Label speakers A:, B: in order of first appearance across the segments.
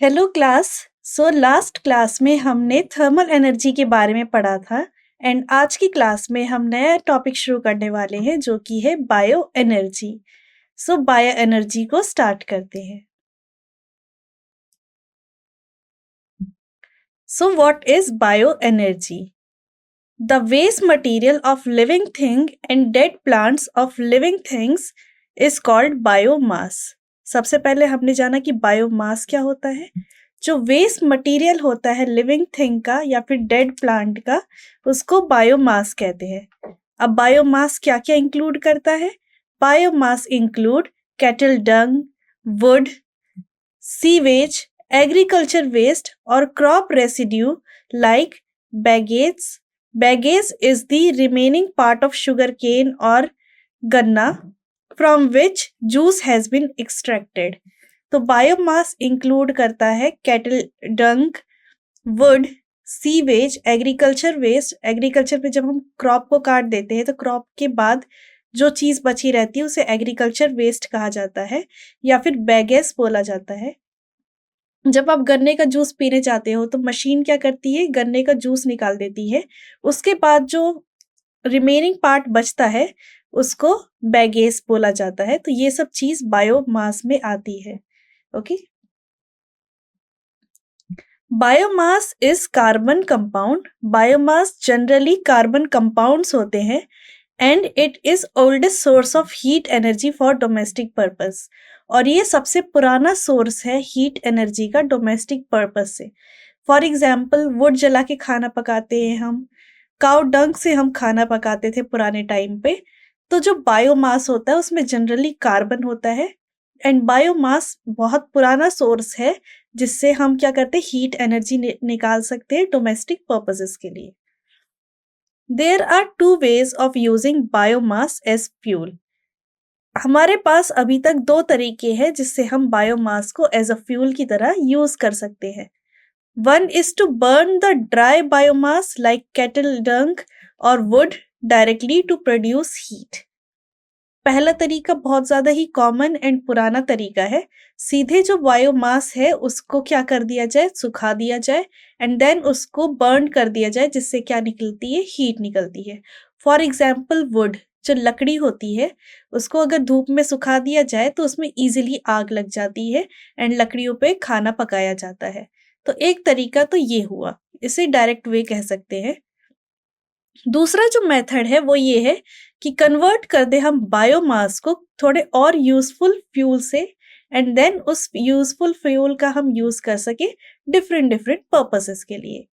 A: Hello class. So last class में हमने thermal energy के बारे में पढ़ा था एंड आज की क्लास में हम नया टॉपिक शुरू करने वाले हैं जो कि है bio energy. So bio energy को स्टार्ट करते हैं। So what is bio energy? The waste material of living thing and dead plants of living things is called biomass. सबसे पहले हमने जाना कि बायोमास क्या होता है। जो वेस्ट मटेरियल होता है लिविंग थिंग का या फिर डेड प्लांट का, उसको बायोमास कहते हैं। अब बायोमास क्या क्या इंक्लूड करता है? Biomass include cattle dung, wood, sewage, agriculture waste और crop residue like bagasse. Bagasse is the remaining part of sugarcane or गन्ना from which juice has been extracted। तो बायोमास इंक्लूड करता है cattle dung, wood, sewage, agriculture waste. Agriculture पे जब हम crop को काट देते हैं तो क्रॉप के बाद जो चीज बची रहती है उसे एग्रीकल्चर वेस्ट कहा जाता है या फिर बैगेस बोला जाता है। जब आप गन्ने का जूस पीने जाते हो तो मशीन क्या करती है? गन्ने का जूस निकाल देती है। उसके बाद जो रिमेनिंग पार्ट बचता है उसको बैगेस बोला जाता है। तो ये सब चीज बायोमास में आती है। Okay. Biomass is carbon compound. Biomass generally carbon compounds होते हैं and it is oldest source of heat energy for domestic purpose. और ये सबसे पुराना सोर्स है हीट एनर्जी का डोमेस्टिक पर्पस से। फॉर एग्जाम्पल वुड जला के खाना पकाते हैं हम, काउ डंग से हम खाना पकाते थे पुराने टाइम पे। तो जो बायोमास होता है उसमें जनरली कार्बन होता है एंड बायोमास बहुत पुराना सोर्स है जिससे हम क्या करते हैं? हीट एनर्जी निकाल सकते हैं डोमेस्टिक पर्पसेस के लिए। There are two ways of using biomass as fuel. हमारे पास अभी तक दो तरीके हैं जिससे हम बायोमास को एज अ फ्यूल की तरह यूज कर सकते हैं। One is to burn the dry biomass like cattle dung और wood directly to produce heat. पहला तरीका बहुत ज्यादा ही कॉमन एंड पुराना तरीका है। सीधे जो बायोमास है उसको क्या कर दिया जाए? सुखा दिया जाए एंड देन उसको बर्न कर दिया जाए जिससे क्या निकलती है? हीट निकलती है। फॉर एग्जाम्पल वुड, जो लकड़ी होती है, उसको अगर धूप में सुखा दिया जाए तो उसमें इजीली आग लग जाती है एंड लकड़ियों पे खाना पकाया जाता है। तो एक तरीका तो ये हुआ, इसे डायरेक्ट वे कह सकते हैं। दूसरा जो मेथड है वो ये है कि कन्वर्ट कर दे हम बायोमास को थोड़े और यूजफुल फ्यूल से एंड देन उस यूजफुल फ्यूल का हम यूज कर सके डिफरेंट डिफरेंट पर्पसेस के लिए।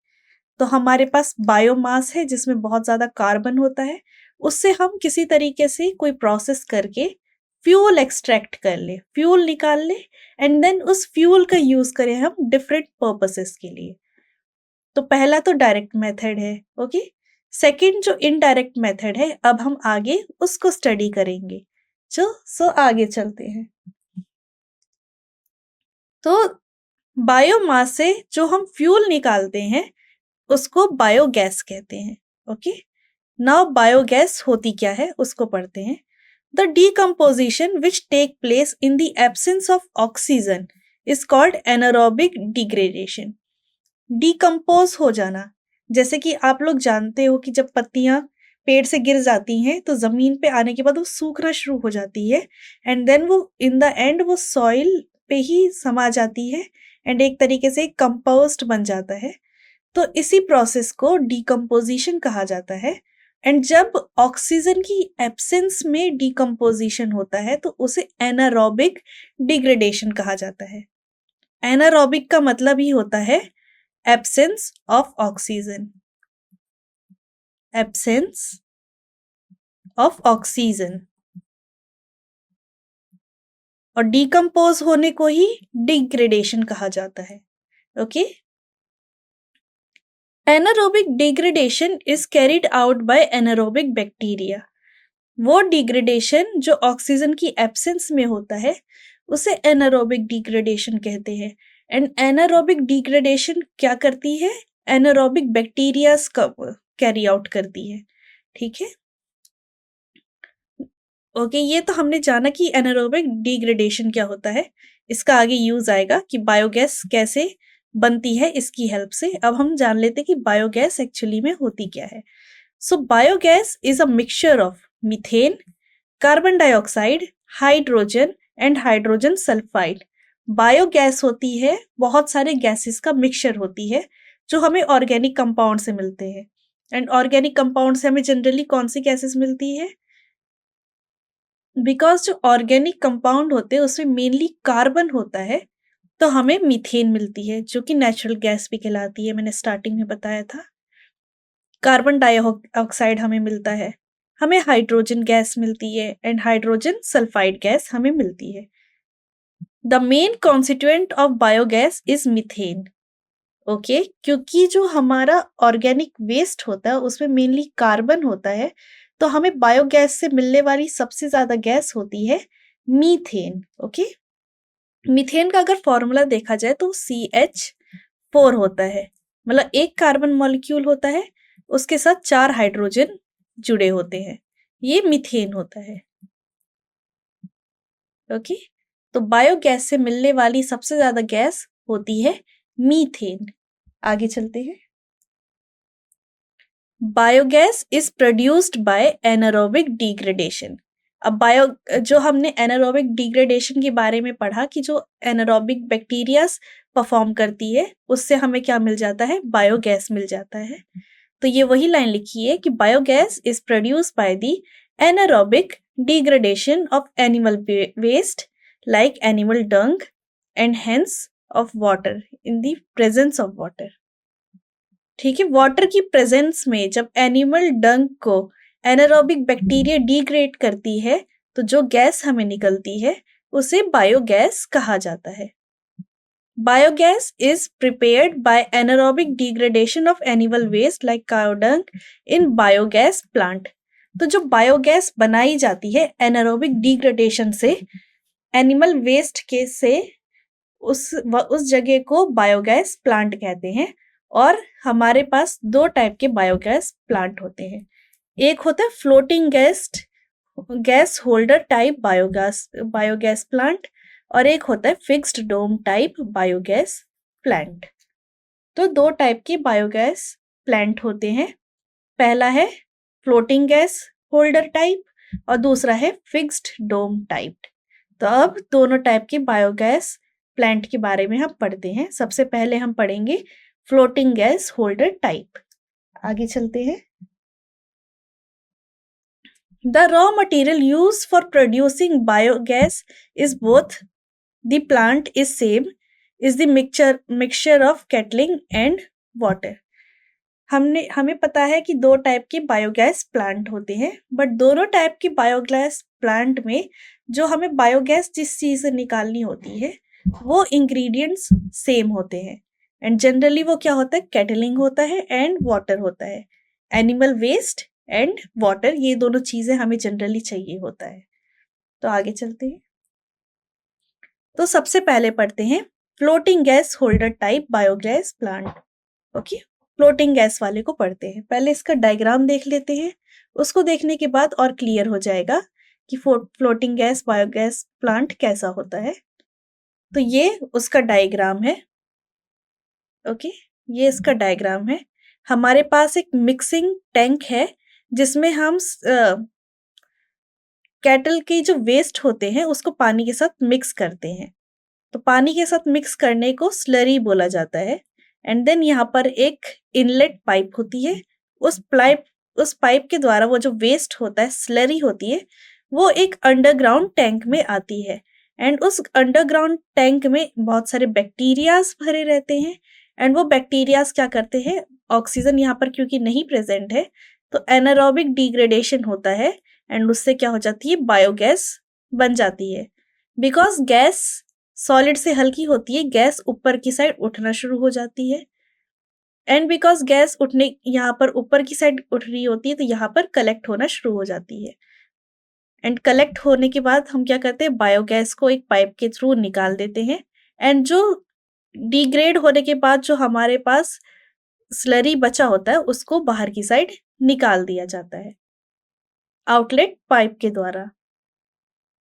A: तो हमारे पास बायोमास है जिसमें बहुत ज्यादा कार्बन होता है, उससे हम किसी तरीके से कोई प्रोसेस करके फ्यूल एक्सट्रैक्ट कर ले, फ्यूल निकाल ले एंड देन उस फ्यूल का यूज करें हम डिफरेंट पर्पसेस के लिए। तो पहला तो डायरेक्ट मेथड है। ओके। सेकंड जो इनडायरेक्ट मेथड है, अब हम आगे उसको स्टडी करेंगे। सो आगे चलते हैं। तो बायोमास से जो हम फ्यूल निकालते हैं उसको बायोगैस कहते हैं। ओके। नाउ बायोगैस होती क्या है उसको पढ़ते हैं। The decomposition which take place in the absence of oxygen is called anaerobic degradation। Decompose हो जाना, जैसे कि आप लोग जानते हो कि जब पत्तियां पेड़ से गिर जाती हैं तो जमीन पे आने के बाद वो सूखना शुरू हो जाती है एंड देन वो इन द एंड वो सॉइल पे ही समा जाती है एंड एक तरीके से कंपोस्ट बन जाता है। तो इसी प्रोसेस को डिकम्पोजिशन कहा जाता है। एंड जब ऑक्सीजन की एब्सेंस में डिकम्पोजिशन होता है तो उसे एनारोबिक डिग्रेडेशन कहा जाता है। एनारोबिक का मतलब ही होता है absence of oxygen, absence of oxygen. और डिकम्पोज होने को ही डिग्रेडेशन कहा जाता है। Okay. Anaerobic degradation is carried out by anaerobic bacteria. वो डिग्रेडेशन जो ऑक्सीजन की एब्सेंस में होता है उसे एनारोबिक डिग्रेडेशन कहते हैं। एंड एनारोबिक डिग्रेडेशन क्या करती है? एनारोबिक बैक्टीरियाज का कैरी आउट करती है। ठीक है। ओके, ये तो हमने जाना कि एनारोबिक डिग्रेडेशन क्या होता है। इसका आगे यूज आएगा कि बायोगैस कैसे बनती है इसकी हेल्प से। अब हम जान लेते हैं कि बायोगैस एक्चुअली में होती क्या है। So biogas is a mixture of methane, carbon dioxide, hydrogen and hydrogen sulphide. Biogas होती है बहुत सारे गैसेस का मिक्सचर होती है जो हमें ऑर्गेनिक कंपाउंड से मिलते हैं। एंड ऑर्गेनिक कंपाउंड से हमें जनरली कौन सी गैसेस मिलती है? बिकॉज जो ऑर्गेनिक कंपाउंड होते हैं उसमें मेनली कार्बन होता है, तो हमें मीथेन मिलती है जो कि नेचुरल गैस भी कहलाती है, मैंने स्टार्टिंग में बताया था। कार्बन डाइऑक्साइड हमें मिलता है, हमें हाइड्रोजन गैस मिलती है एंड हाइड्रोजन सल्फाइड गैस हमें मिलती है। The main constituent of biogas is methane. Okay, क्योंकि जो हमारा ऑर्गेनिक वेस्ट होता है उसमें मेनली कार्बन होता है, तो हमें बायोगैस से मिलने वाली सबसे ज्यादा गैस होती है मीथेन। ओके, मीथेन का अगर फॉर्मूला देखा जाए तो CH4 होता है, मतलब एक कार्बन मॉलिक्यूल होता है, उसके साथ 4 हाइड्रोजन जुड़े होते हैं, ये मीथेन होता है। ओके, तो बायोगैस से मिलने वाली सबसे ज्यादा गैस होती है मीथेन। आगे चलते हैं। Biogas is produced bye anaerobic degradation. अब जो हमने एनारोबिक डिग्रेडेशन के बारे में पढ़ा कि जो एनारोबिक बैक्टीरियाज परफॉर्म करती है उससे हमें क्या मिल जाता है? बायोगैस मिल जाता है। तो ये वही लाइन लिखी है कि biogas is produced by the anaerobic degradation of animal waste like animal dung and hence of water in the presence of water. ठीक है, वाटर की प्रेजेंस में जब एनिमल डंग को एनारोबिक बैक्टीरिया डिग्रेड करती है तो जो गैस हमें निकलती है उसे बायोगैस कहा जाता है। Biogas is prepared by anaerobic degradation of animal waste like cow dung in biogas plant. तो जो बायोगैस बनाई जाती है एनारोबिक डिग्रेडेशन से, एनिमल वेस्ट के से, उस जगह को बायोगैस प्लांट कहते हैं। और हमारे पास 2 टाइप के बायोगैस प्लांट होते हैं। एक होता है floating gas holder type biogas plant, और एक होता है fixed dome type biogas plant. तो 2 टाइप के बायोगैस प्लांट होते हैं, पहला है फ्लोटिंग गैस होल्डर टाइप और दूसरा है फिक्स्ड डोम टाइप। तो अब दोनों टाइप के बायोगैस प्लांट के बारे में हम पढ़ते हैं। सबसे पहले हम पढ़ेंगे फ्लोटिंग गैस होल्डर टाइप। आगे चलते हैं। The raw material used for producing biogas is both the plant is same is the mixture of kettling and water। हमें पता है कि 2 टाइप के बायोगैस प्लांट होते हैं, बट दोनों टाइप के बायोगैस प्लांट में जो हमें बायोगैस जिस चीज से निकालनी होती है वो इंग्रेडिएंट्स सेम होते हैं। एंड जनरली वो क्या होता है? केटलिंग होता है एंड वाटर होता है। एनिमल वेस्ट एंड वाटर, ये दोनों चीजें हमें जनरली चाहिए होता है। तो आगे चलते हैं। तो सबसे पहले पढ़ते हैं floating gas holder type biogas plant. Okay, floating gas वाले को पढ़ते हैं। पहले इसका डायग्राम देख लेते हैं, उसको देखने के बाद और क्लियर हो जाएगा कि फ्लोटिंग गैस बायोगैस प्लांट कैसा होता है। तो ये उसका डायग्राम है। ओके, ये इसका डायग्राम है। हमारे पास एक मिक्सिंग टैंक है जिसमें हम कैटल की जो वेस्ट होते हैं उसको पानी के साथ मिक्स करते हैं। तो पानी के साथ मिक्स करने को स्लरी बोला जाता है। एंड देन यहाँ पर एक इनलेट पाइप होती है, उस पाइप के द्वारा वो जो वेस्ट होता है, स्लरी होती है, वो एक अंडरग्राउंड टैंक में आती है। एंड उस अंडरग्राउंड टैंक में बहुत सारे बैक्टीरियाज भरे रहते हैं। एंड वो बैक्टीरियाज क्या करते हैं? ऑक्सीजन यहाँ पर क्योंकि नहीं प्रेजेंट है तो एनारोबिक डिग्रेडेशन होता है एंड उससे क्या हो जाती है? बायोगैस बन जाती है। बिकॉज गैस सॉलिड से हल्की होती है, गैस ऊपर की साइड उठना शुरू हो जाती है। एंड बिकॉज गैस उठने यहाँ पर ऊपर की साइड उठ रही होती है तो यहाँ पर कलेक्ट होना शुरू हो जाती है। एंड कलेक्ट होने के बाद हम क्या करते हैं? बायोगैस को एक पाइप के थ्रू निकाल देते हैं। एंड जो डिग्रेड होने के बाद जो हमारे पास स्लरी बचा होता है उसको बाहर की साइड निकाल दिया जाता है आउटलेट पाइप के द्वारा।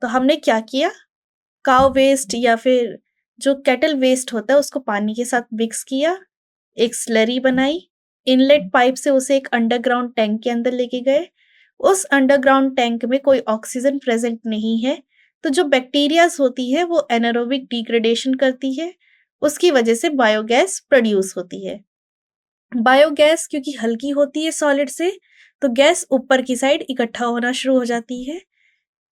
A: तो हमने क्या किया? काउ वेस्ट या फिर जो कैटल वेस्ट होता है उसको पानी के साथ मिक्स किया, एक स्लरी बनाई, इनलेट पाइप से उसे एक अंडरग्राउंड टैंक के अंदर लेके गए। उस अंडरग्राउंड टैंक में कोई ऑक्सीजन प्रेजेंट नहीं है, तो जो बैक्टीरियाज होती है वो एनारोबिक डिग्रेडेशन करती है, उसकी वजह से बायोगैस प्रोड्यूस होती है। बायोगैस क्योंकि हल्की होती है सॉलिड से, तो गैस ऊपर की साइड इकट्ठा होना शुरू हो जाती है।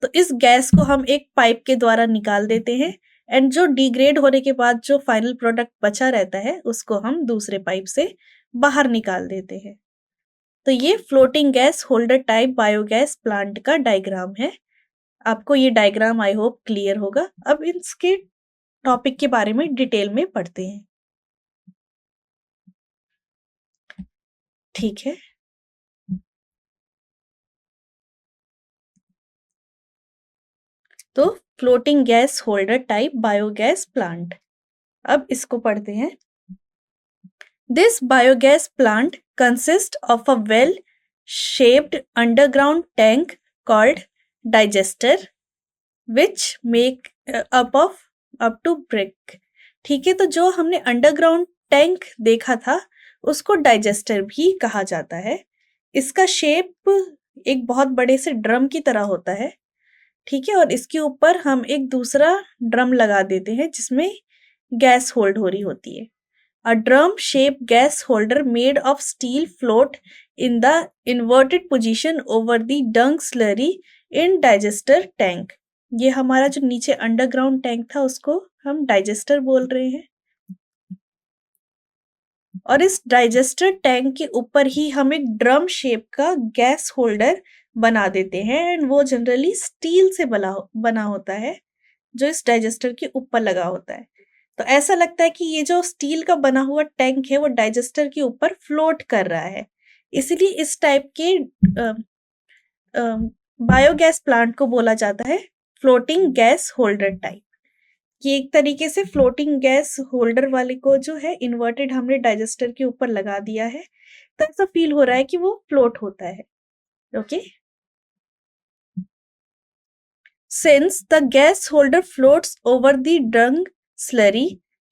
A: तो इस गैस को हम एक पाइप के द्वारा निकाल देते हैं, एंड जो डिग्रेड होने के बाद जो फाइनल प्रोडक्ट बचा रहता है उसको हम दूसरे पाइप से बाहर निकाल देते हैं। तो ये floating gas holder type biogas plant का डायग्राम है। आपको ये डायग्राम आई होप क्लियर होगा। अब इसके टॉपिक के बारे में डिटेल में पढ़ते हैं। ठीक है, तो floating gas holder type biogas plant, अब इसको पढ़ते हैं। This biogas plant consist of a well shaped underground tank called digester which make up to brick। ठीक है, तो जो हमने अंडरग्राउंड टैंक देखा था उसको डाइजेस्टर भी कहा जाता है। इसका शेप एक बहुत बड़े से ड्रम की तरह होता है, ठीक है, और इसके ऊपर हम एक दूसरा ड्रम लगा देते हैं जिसमें गैस होल्ड हो रही होती है। A drum shaped gas holder made of steel float in the inverted position over the dung slurry in digester tank। ये हमारा जो नीचे अंडरग्राउंड टैंक था उसको हम डाइजेस्टर बोल रहे हैं, और इस डाइजेस्टर टैंक के ऊपर ही हम एक ड्रम शेप का गैस होल्डर बना देते हैं, एंड वो जनरली स्टील से बना होता है जो इस डाइजेस्टर के ऊपर लगा होता है। तो ऐसा लगता है कि ये जो स्टील का बना हुआ टैंक है वो डाइजेस्टर के ऊपर फ्लोट कर रहा है, इसीलिए इस टाइप के बायोगैस प्लांट को बोला जाता है फ्लोटिंग गैस होल्डर टाइप। कि एक तरीके से फ्लोटिंग गैस होल्डर वाले को जो है इन्वर्टेड हमने डाइजेस्टर के ऊपर लगा दिया है, तो ऐसा फील हो रहा है कि वो फ्लोट होता है। Okay, since the gas holder floats over the Dang slurry,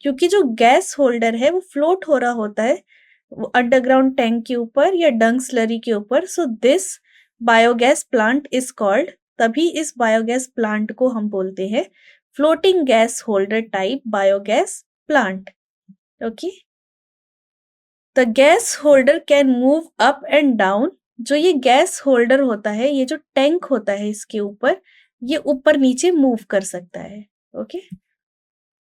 A: क्योंकि जो गैस होल्डर है वो फ्लोट हो रहा होता है अंडरग्राउंड टैंक के ऊपर या डंग स्लरी के ऊपर, so this biogas plant is called, तभी इस बायोगैस प्लांट को हम बोलते हैं floating gas holder type biogas plant. Okay, the gas holder can move up and down. जो ये गैस होल्डर होता है, ये जो टैंक होता है इसके ऊपर, ये ऊपर नीचे मूव कर सकता है। Okay,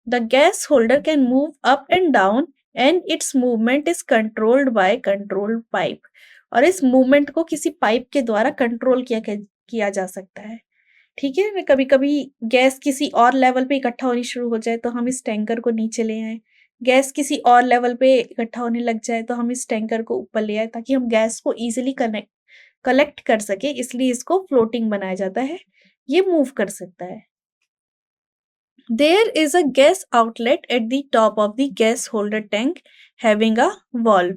A: the gas holder can move up and down and it's movement is controlled by control pipe. और इस मूवमेंट को किसी पाइप के द्वारा कंट्रोल किया जा सकता है। ठीक है, कभी कभी गैस किसी और लेवल पे इकट्ठा होनी शुरू हो जाए तो हम इस टैंकर को नीचे ले आए, गैस किसी और लेवल पे इकट्ठा होने लग जाए तो हम इस टैंकर को ऊपर ले आए, ताकि हम गैस को इजीली कलेक्ट कर सके, इसलिए इसको फ्लोटिंग बनाया जाता है। ये मूव कर सकता है। There is a gas outlet at the top of the gas holder tank having a valve।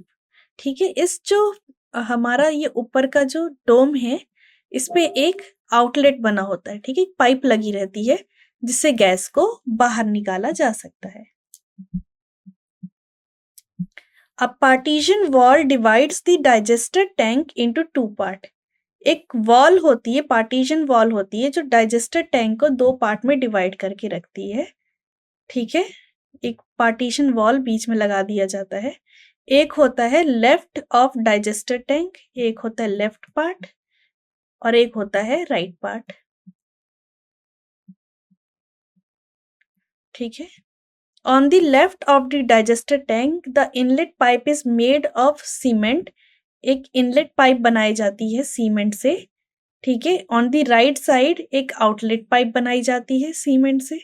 A: ठीक है, इस जो हमारा ये ऊपर का जो डोम है इस पे एक आउटलेट बना होता है, ठीक है, पाइप लगी रहती है जिससे गैस को बाहर निकाला जा सकता है। A partition wall divides the digester tank into two part। एक वॉल होती है, पार्टीशन वॉल होती है जो डाइजेस्टर टैंक को दो पार्ट में डिवाइड करके रखती है। ठीक है, एक पार्टीशन वॉल बीच में लगा दिया जाता है। एक होता है लेफ्ट ऑफ डाइजेस्टर टैंक, एक होता है लेफ्ट पार्ट और एक होता है राइट पार्ट। ठीक है, on the left of the digester tank the inlet pipe is made of cement. एक इनलेट पाइप बनाई जाती है सीमेंट से। ठीक है, ऑन द राइट साइड एक आउटलेट पाइप बनाई जाती है सीमेंट से।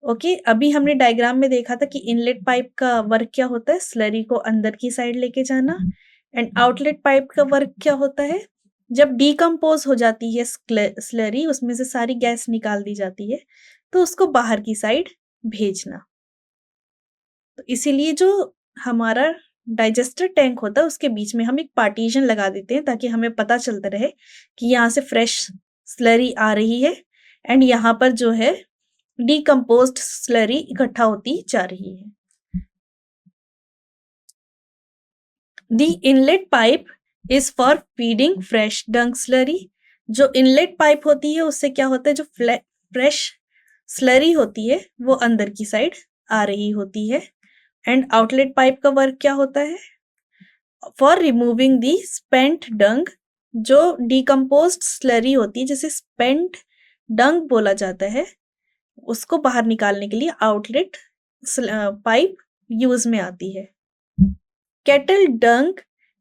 A: ओके, अभी हमने डायग्राम में देखा था कि इनलेट पाइप का वर्क क्या होता है, स्लरी को अंदर की साइड लेके जाना, एंड आउटलेट पाइप का वर्क क्या होता है, जब डिकम्पोज हो जाती है स्लरी, उसमें से सारी गैस निकाल दी जाती है तो उसको बाहर की साइड भेजना। तो इसीलिए जो हमारा डाइजेस्टर टैंक होता है उसके बीच में हम एक पार्टीशन लगा देते हैं ताकि हमें पता चलता रहे कि यहाँ से फ्रेश स्लरी आ रही है, एंड यहाँ पर जो है डिकम्पोज्ड स्लरी इकट्ठा होती जा रही है। The inlet pipe is for feeding fresh dung slurry. जो इनलेट पाइप होती है उससे क्या होता है, जो फ्रेश स्लरी होती है वो अंदर की साइड आ रही होती है। एंड आउटलेट पाइप का वर्क क्या होता है, फॉर रिमूविंग दी स्पेंट डंग। जो डिकम्पोज्ड स्लरी होती है जिसे स्पेंट डंग बोला जाता है, उसको बाहर निकालने के लिए आउटलेट पाइप यूज में आती है। Kettle dung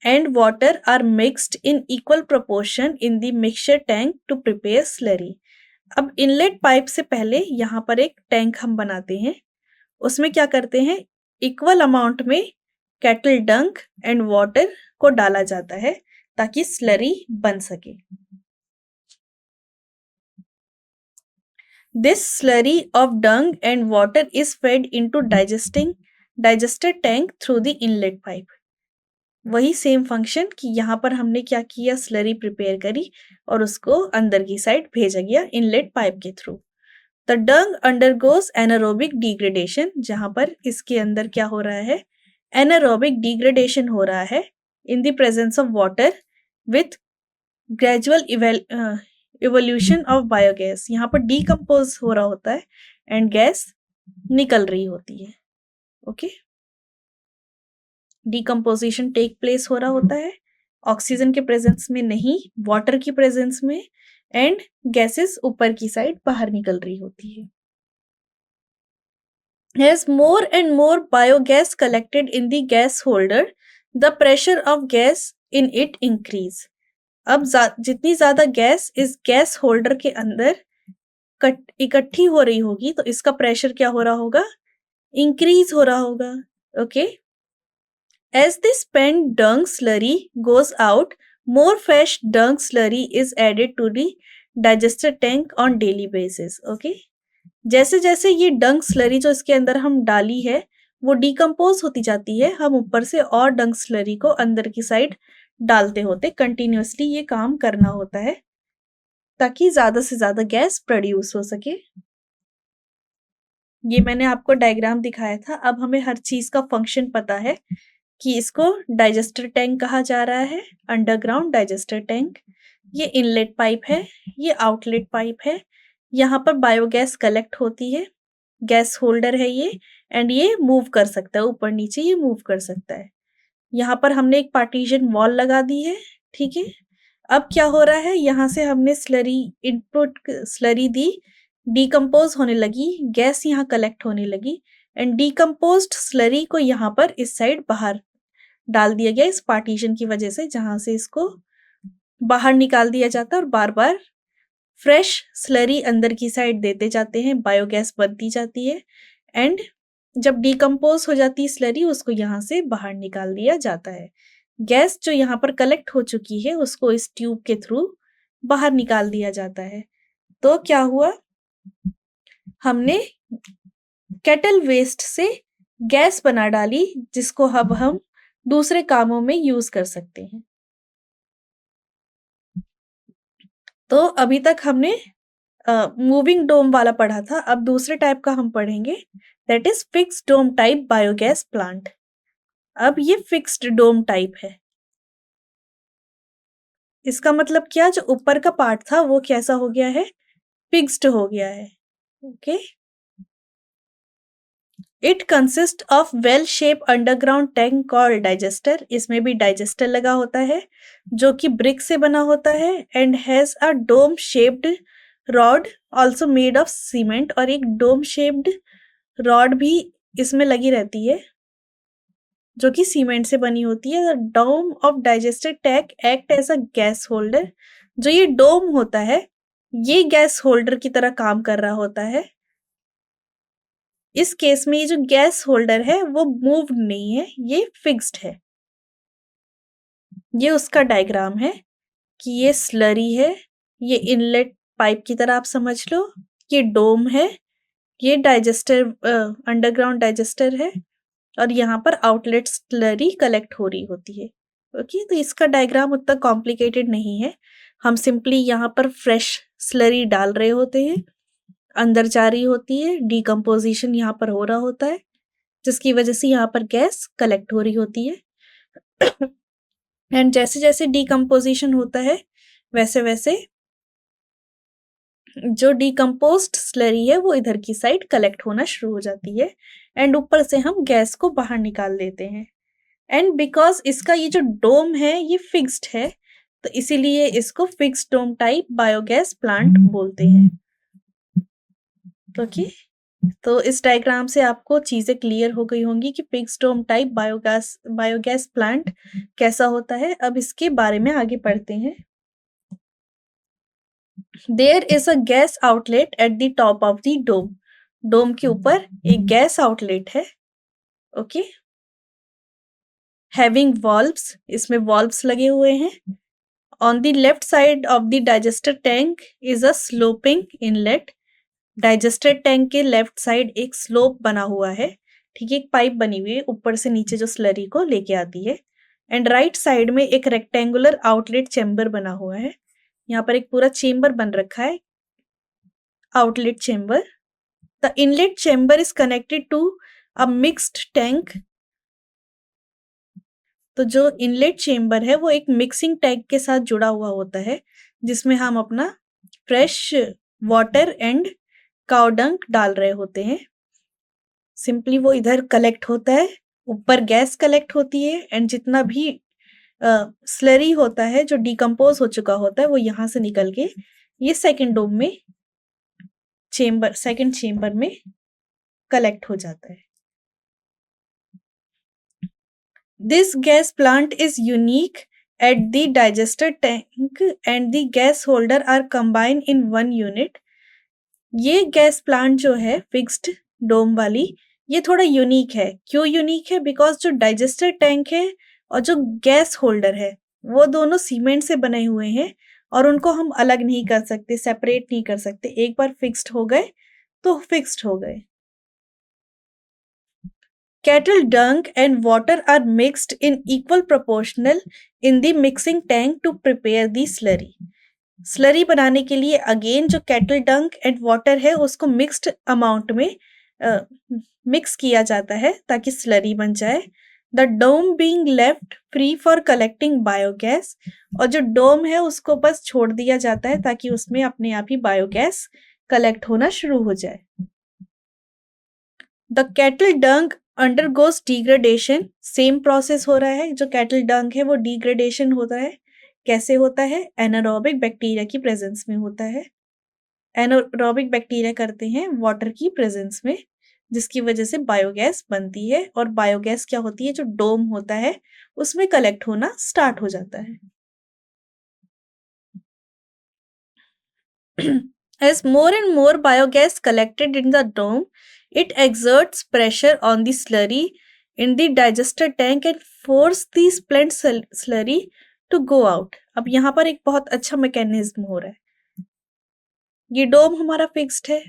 A: and water are mixed in equal proportion in the mixture tank to prepare slurry. अब इनलेट पाइप से पहले यहाँ पर एक टैंक हम बनाते हैं, उसमें क्या करते हैं, इक्वल अमाउंट में कैटल डंग एंड वाटर को डाला जाता है ताकि स्लरी बन सके। This slurry of dung and water is fed into digester tank through the inlet pipe. वही सेम फंक्शन कि यहाँ पर हमने क्या किया, स्लरी प्रिपेयर करी और उसको अंदर की साइड भेजा गया इनलेट पाइप के through. The Dang undergoes anaerobic degradation, जहाँ पर इसके अंदर क्या हो रहा है, एनारोबिक डिग्रेडेशन हो रहा है in the presence of water with gradual evolution of biogas. यहाँ पर डीकम्पोज हो रहा होता है एंड गैस निकल रही होती है। ओके, डिकम्पोजिशन टेक प्लेस हो रहा होता है ऑक्सीजन के प्रेजेंस में नहीं, वाटर की प्रेजेंस में, एंड गैसेस ऊपर की साइड बाहर निकल रही होती है। As more and more biogas collected in the gas holder, the pressure of gas in it increase. अब जितनी ज्यादा गैस इस गैस होल्डर के अंदर इकट्ठी हो रही होगी तो इसका प्रेशर क्या हो रहा होगा, इंक्रीज हो रहा होगा। Okay, As the spent dung slurry goes out, more fresh dung slurry is added to the digester tank on daily basis. Okay? जैसे जैसे ये डंग स्लरी जो इसके अंदर हम डाली है वो डिकम्पोज होती जाती है, हम ऊपर से और डंग स्लरी को अंदर की साइड डालते होते, कंटिन्यूसली ये काम करना होता है ताकि ज्यादा से ज्यादा गैस प्रोड्यूस हो सके। ये मैंने आपको डायग्राम दिखाया था। अब हमें हर चीज का फंक्शन पता है कि इसको डाइजेस्टर टैंक कहा जा रहा है, अंडरग्राउंड डाइजेस्टर टैंक। ये इनलेट पाइप है, ये आउटलेट पाइप है, यहाँ पर बायोगैस कलेक्ट होती है, गैस होल्डर है ये, एंड ये मूव कर सकता है ऊपर नीचे, ये मूव कर सकता है। यहाँ पर हमने एक पार्टीशन वॉल लगा दी है, ठीक है। अब क्या हो रहा है, यहाँ से हमने स्लरी इनपुट स्लरी दी, डिकम्पोज होने लगी, गैस यहाँ कलेक्ट होने लगी, एंड डिकम्पोज्ड स्लरी को यहाँ पर इस साइड बाहर डाल दिया गया इस पार्टीशन की वजह से, जहां से इसको बाहर निकाल दिया जाता है और बार बार फ्रेश स्लरी अंदर की साइड देते जाते हैं, बायोगैस बनती जाती है, एंड जब डिकम्पोज हो जाती है स्लरी उसको यहाँ से बाहर निकाल दिया जाता है। गैस जो यहाँ पर कलेक्ट हो चुकी है उसको इस ट्यूब के थ्रू बाहर निकाल दिया जाता है। तो क्या हुआ, हमने केटल वेस्ट से गैस बना डाली जिसको अब हम दूसरे कामों में यूज कर सकते हैं। तो अभी तक हमने मूविंग डोम वाला पढ़ा था, अब दूसरे टाइप का हम पढ़ेंगे, that is fixed dome type biogas plant. अब ये फिक्स्ड डोम टाइप है, इसका मतलब क्या, जो ऊपर का पार्ट था वो कैसा हो गया है, फिक्स्ड हो गया है। Okay, it consist of well shape underground tank called digester. इसमें भी डाइजेस्टर लगा होता है जो कि ब्रिक से बना होता है, and has a dome shaped rod also made of cement. और एक डोम शेप्ड रॉड भी इसमें लगी रहती है जो कि सीमेंट से बनी होती है। Dome of digester tank act as a gas holder. जो ये डोम होता है ये गैस होल्डर की तरह काम कर रहा होता है। इस केस में ये जो गैस होल्डर है वो मूव्ड नहीं है, ये फिक्स्ड है। ये उसका डायग्राम है कि ये स्लरी है, ये इनलेट पाइप की तरह आप समझ लो, ये डोम है, ये डाइजेस्टर अंडरग्राउंड डाइजेस्टर है, और यहाँ पर आउटलेट स्लरी कलेक्ट हो रही होती है। ओके, तो इसका डायग्राम उतना कॉम्प्लिकेटेड नहीं है, हम सिंपली यहाँ पर फ्रेश स्लरी डाल रहे होते हैं अंदर जा रही होती है, डिकम्पोजिशन यहाँ पर हो रहा होता है, जिसकी वजह से यहाँ पर गैस कलेक्ट हो रही होती है। एंड जैसे जैसे डिकम्पोजिशन होता है वैसे वैसे जो डिकम्पोज्ड स्लरी है वो इधर की साइड कलेक्ट होना शुरू हो जाती है एंड ऊपर से हम गैस को बाहर निकाल देते हैं। एंड बिकॉज इसका ये जो डोम है ये फिक्स्ड है, तो इसीलिए इसको fixed dome type biogas plant बोलते हैं। ओके, तो इस डायग्राम से आपको चीजें क्लियर हो गई होंगी कि fixed dome type biogas plant कैसा होता है। अब इसके बारे में आगे पढ़ते हैं। There is a gas outlet at the top of the dome. Dome के ऊपर एक गैस आउटलेट है। ओके, हैविंग वॉल्व्स, इसमें वॉल्व्स लगे हुए हैं। On the left side of the digester tank is a sloping inlet. Digester tank के left side एक स्लोप बना हुआ है, ठीक है, एक पाइप बनी हुई है ऊपर से नीचे जो स्लरी को लेके आती है। एंड राइट साइड में एक रेक्टेंगुलर आउटलेट चेम्बर बना हुआ है। यहाँ पर एक पूरा चेम्बर बन रखा है, outlet chamber. The inlet chamber is connected to a mixed tank. तो जो इनलेट चेम्बर है वो एक मिक्सिंग टैंक के साथ जुड़ा हुआ होता है, जिसमें हम अपना fresh water and cow dung डाल रहे होते हैं। सिंपली वो इधर कलेक्ट होता है, ऊपर गैस कलेक्ट होती है एंड जितना भी स्लरी होता है जो डिकम्पोज हो चुका होता है वो यहाँ से निकल के ये सेकंड डोम में सेकंड चेम्बर में कलेक्ट हो जाता है। This gas plant is unique at the digester tank and the gas holder are combined in one unit. ये गैस प्लांट जो है फिक्स्ड डोम वाली, ये थोड़ा यूनिक है। क्यों यूनिक है? बिकॉज जो डाइजेस्टर टैंक है और जो गैस होल्डर है वो दोनों सीमेंट से बने हुए हैं और उनको हम अलग नहीं कर सकते, सेपरेट नहीं कर सकते। एक बार फिक्स्ड हो गए तो फिक्स्ड हो गए। Cattle dung and water are mixed in equal proportional in the mixing tank to prepare the slurry. Slurry बनाने के लिए अगेन जो कैटल डंक एंड वाटर है उसको मिक्स्ड अमाउंट में मिक्स किया जाता है ताकि स्लरी बन जाए। The dome being left free for collecting biogas, और जो डोम है उसको बस छोड़ दिया जाता है ताकि उसमें अपने आप ही बायोगैस कलेक्ट होना शुरू हो जाए। द कैटल डंक अंडरगोस डिग्रेडेशन, सेम प्रोसेस हो रहा है। जो कैटल डंक है वो डिग्रेडेशन होता है। कैसे होता है? एनारोबिक बैक्टीरिया की प्रेजेंस में होता है। एनारोबिक बैक्टीरिया करते हैं वाटर की प्रेजेंस में, जिसकी वजह से बायोगैस बनती है। और बायोगैस क्या होती है? जो डोम होता है उसमें कलेक्ट होना स्टार्ट हो जाता है। As more and more biogas collected in the dome, it exerts pressure on the slurry in the digester tank and force the spent slurry to go out. अब यहाँ पर एक बहुत अच्छा मैकेनिज्म हो रहा है। ये डोम हमारा फिक्स्ड है,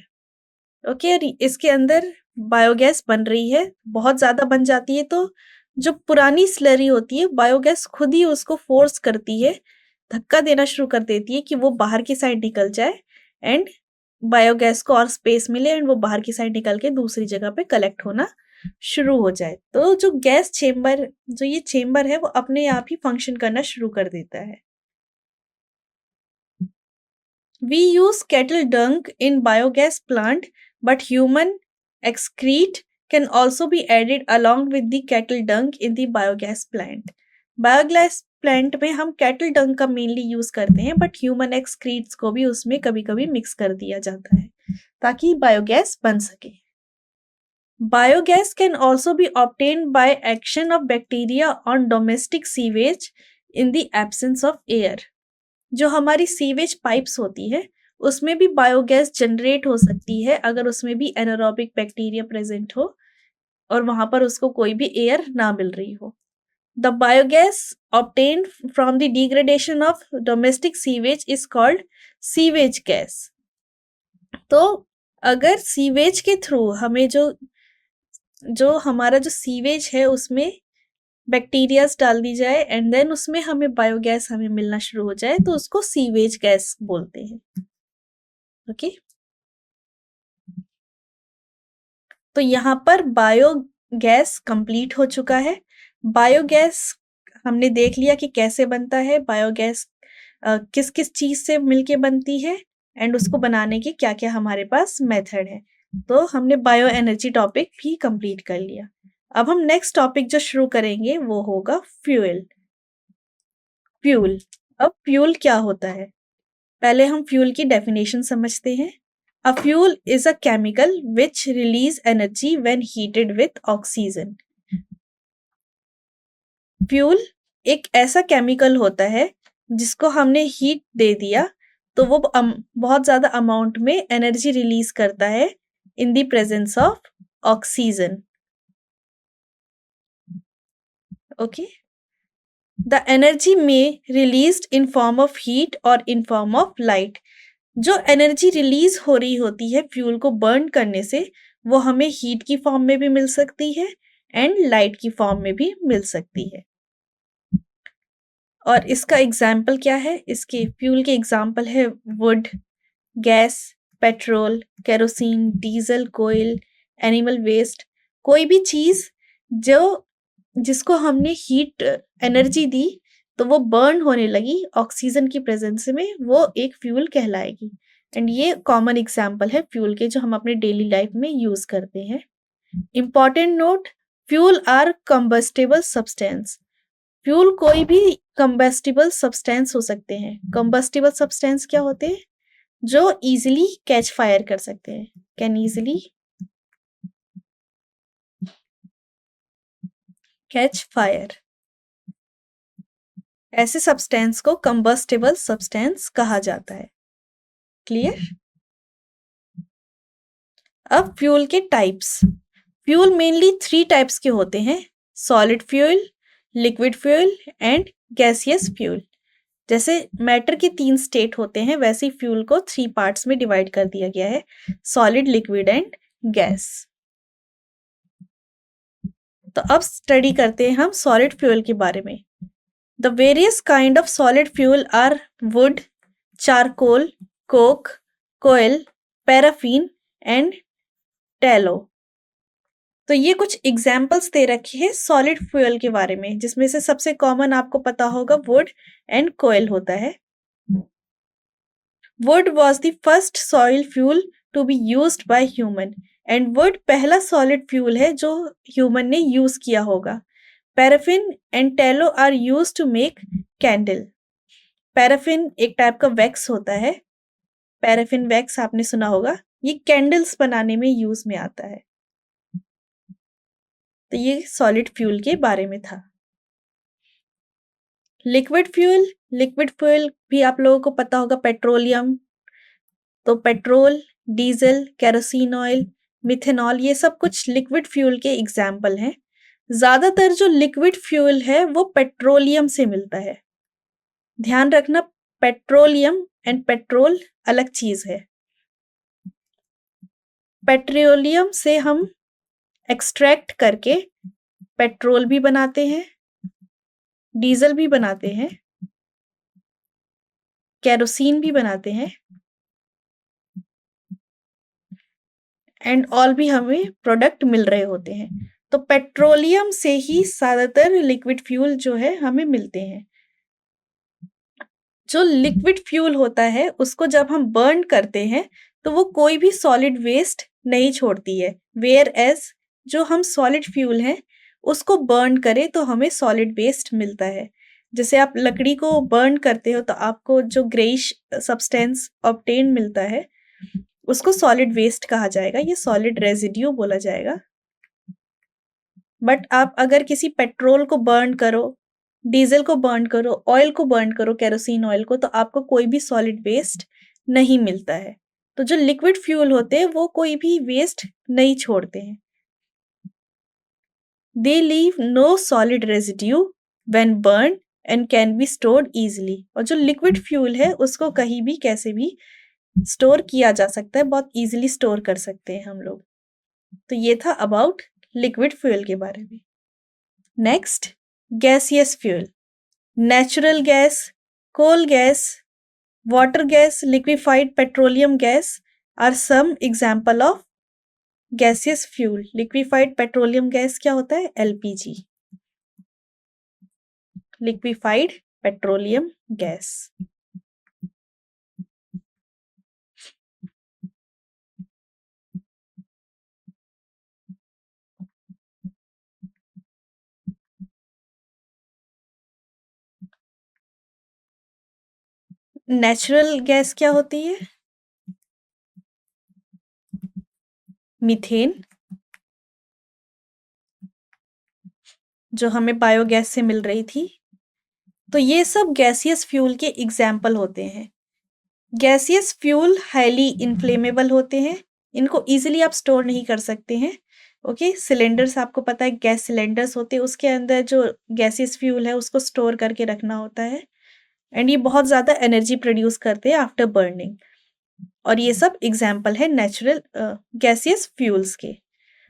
A: ओके, और इसके अंदर बायोगैस बन रही है, बहुत ज्यादा बन जाती है तो जो पुरानी स्लरी होती है बायोगैस खुद ही उसको फोर्स करती है, धक्का देना शुरू कर देती है कि वो बाहर की साइड निकल जाए एंड बायोगैस को और स्पेस मिले एंड वो बाहर की साइड निकल के दूसरी जगह पे कलेक्ट होना शुरू हो जाए। तो जो गैस चेम्बर, जो ये चेम्बर है वो अपने आप ही फंक्शन करना शुरू कर देता है। We use cattle dung in biogas plant, but human excrete can also be added along with the cattle dung in the biogas plant. Biogas plant में हम कैटल डंग का मेनली यूज करते हैं, बट ह्यूमन एक्सक्रीट्स को भी उसमें कभी कभी मिक्स कर दिया जाता है ताकि बायोगैस बन सके। Biogas can also be obtained by action of bacteria on domestic sewage in the absence of air. जो हमारी सीवेज पाइप्स होती है उसमें भी बायोगैस जनरेट हो सकती है अगर उसमें भी एनारोबिक बैक्टीरिया प्रेजेंट हो और वहां पर उसको कोई भी एयर ना मिल रही हो। The biogas obtained from the degradation of domestic sewage is called sewage gas. तो अगर सीवेज के थ्रू हमें जो हमारा जो सीवेज है उसमें बैक्टीरियाज डाल दी जाए एंड देन उसमें हमें बायोगैस हमें मिलना शुरू हो जाए तो उसको सीवेज गैस बोलते हैं। ओके, तो यहाँ पर बायोगैस कंप्लीट हो चुका है। बायोगैस हमने देख लिया कि कैसे बनता है, बायोगैस किस किस चीज से मिलके बनती है, एंड उसको बनाने के क्या क्या हमारे पास मेथड है। तो हमने बायो एनर्जी टॉपिक भी कंप्लीट कर लिया। अब हम नेक्स्ट टॉपिक जो शुरू करेंगे वो होगा फ्यूल। फ्यूल, अब फ्यूल क्या होता है, पहले हम फ्यूल की डेफिनेशन समझते हैं। A fuel is a chemical which release energy when heated with oxygen. Fuel एक ऐसा केमिकल होता है जिसको हमने हीट दे दिया तो वो बहुत ज्यादा अमाउंट में एनर्जी रिलीज करता है in the presence of oxygen. Okay, the energy में released in form of heat और इन फॉर्म ऑफ लाइट। जो एनर्जी रिलीज हो रही होती है फ्यूल को बर्न करने से, वो हमें हीट की फॉर्म में भी मिल सकती है एंड लाइट की फॉर्म में भी मिल सकती है। और इसका एग्जाम्पल क्या है, इसके फ्यूल के एग्जाम्पल है wood, gas, petrol, kerosene, diesel, coal, animal waste. कोई भी चीज जो जिसको हमने हीट एनर्जी दी तो वो बर्न होने लगी ऑक्सीजन की प्रेजेंस में, वो एक फ्यूल कहलाएगी। एंड ये कॉमन एग्जाम्पल है फ्यूल के जो हम अपने डेली लाइफ में यूज करते हैं। Important note, fuel are combustible substance. Fuel कोई भी कंबस्टिबल सब्सटेंस हो सकते हैं। कंबस्टिबल सब्सटेंस क्या होते हैं, जो इजीली कैच फायर कर सकते हैं, कैन इजीली कैच फायर। ऐसे सब्सटेंस को कंबस्टिबल सब्सटेंस कहा जाता है। क्लियर। अब फ्यूल के टाइप्स। फ्यूल मेनली 3 टाइप्स के होते हैं, solid fuel, liquid fuel and gaseous fuel. जैसे मैटर के 3 स्टेट होते हैं वैसे ही फ्यूल को 3 पार्ट्स में डिवाइड कर दिया गया है, सॉलिड, लिक्विड एंड गैस। तो अब स्टडी करते हैं हम सॉलिड फ्यूल के बारे में। The various kind of solid fuel are wood, charcoal, coke, coal, paraffin and tallow. तो ये कुछ एग्जाम्पल्स दे रखे हैं सॉलिड फ्यूल के बारे में, जिसमें से सबसे कॉमन आपको पता होगा वुड एंड कोयल होता है। Wood was the first solid fuel to be used by human. And wood पहला सॉलिड फ्यूल है जो ह्यूमन ने यूज किया होगा। Paraffin and tallow are used to make candle. Paraffin एक टाइप का वैक्स होता है, पैराफिन वैक्स आपने सुना होगा, ये कैंडल्स बनाने में यूज में आता है। तो ये सॉलिड फ्यूल के बारे में था। लिक्विड फ्यूल, लिक्विड फ्यूल भी आप लोगों को पता होगा, पेट्रोलियम। तो petrol, diesel, kerosene oil, methanol, ये सब कुछ लिक्विड फ्यूल के एग्जाम्पल हैं। ज्यादातर जो लिक्विड फ्यूल है वो पेट्रोलियम से मिलता है। ध्यान रखना, पेट्रोलियम एंड पेट्रोल अलग चीज है। पेट्रोलियम से हम एक्सट्रैक्ट करके पेट्रोल भी बनाते हैं, डीजल भी बनाते हैं, केरोसिन भी बनाते हैं एंड ऑल भी हमें प्रोडक्ट मिल रहे होते हैं। तो पेट्रोलियम से ही ज्यादातर लिक्विड फ्यूल जो है हमें मिलते हैं। जो लिक्विड फ्यूल होता है उसको जब हम बर्न करते हैं तो वो कोई भी सॉलिड वेस्ट नहीं छोड़ती है, वेयर एज जो हम सॉलिड फ्यूल हैं उसको बर्न करें तो हमें सॉलिड वेस्ट मिलता है। जैसे आप लकड़ी को बर्न करते हो तो आपको जो ग्रेइश सब्सटेंस ऑब्टेन मिलता है उसको सॉलिड वेस्ट कहा जाएगा, ये सॉलिड रेजिड्यू बोला जाएगा। बट आप अगर किसी पेट्रोल को बर्न करो, डीजल को बर्न करो, ऑयल को बर्न करो, केरोसिन ऑयल को, तो आपको कोई भी सॉलिड वेस्ट नहीं मिलता है। तो जो लिक्विड फ्यूल होते हैं वो कोई भी वेस्ट नहीं छोड़ते हैं। They leave no solid residue when burn and can be stored easily. और जो लिक्विड फ्यूल है उसको कहीं भी कैसे भी स्टोर किया जा सकता है, बहुत इजीली स्टोर कर सकते हैं हम लोग। तो ये था अबाउट लिक्विड फ्यूल के बारे में। Next, gaseous fuel. Natural gas, coal gas, water gas, liquefied petroleum gas are some example of gaseous fuel, liquefied petroleum gas क्या होता है? LPG, liquefied petroleum gas. Natural gas क्या होती है? मीथेन, जो हमें बायोगैस से मिल रही थी। तो ये सब गैसियस फ्यूल के एग्जाम्पल होते हैं। गैसियस फ्यूल हाईली इन्फ्लेमेबल होते हैं, इनको इजीली आप स्टोर नहीं कर सकते हैं। ओके, सिलेंडर्स आपको पता है, गैस सिलेंडर्स होते हैं, उसके अंदर जो गैसियस फ्यूल है उसको स्टोर करके रखना होता है, एंड ये बहुत ज़्यादा एनर्जी प्रोड्यूस करते हैं आफ्टर बर्निंग। और ये सब एग्जाम्पल है नेचुरल गैसियस फ्यूल्स के।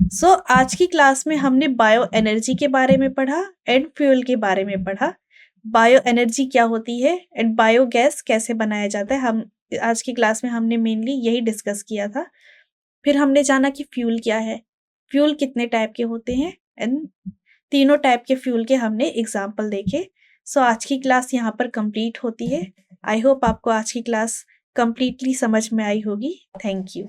A: सो आज की क्लास में हमने बायो एनर्जी के बारे में पढ़ा एंड फ्यूल के बारे में पढ़ा। बायो एनर्जी क्या होती है एंड बायोगैस कैसे बनाया जाता है, हम आज की क्लास में हमने मेनली यही डिस्कस किया था। फिर हमने जाना कि फ्यूल क्या है, फ्यूल कितने टाइप के होते हैं, एंड तीनों टाइप के फ्यूल के हमने एग्जाम्पल देखे। सो आज की क्लास यहाँ पर कंप्लीट होती है। आई होप आपको आज की क्लास कंप्लीटली समझ में आई होगी। Thank you.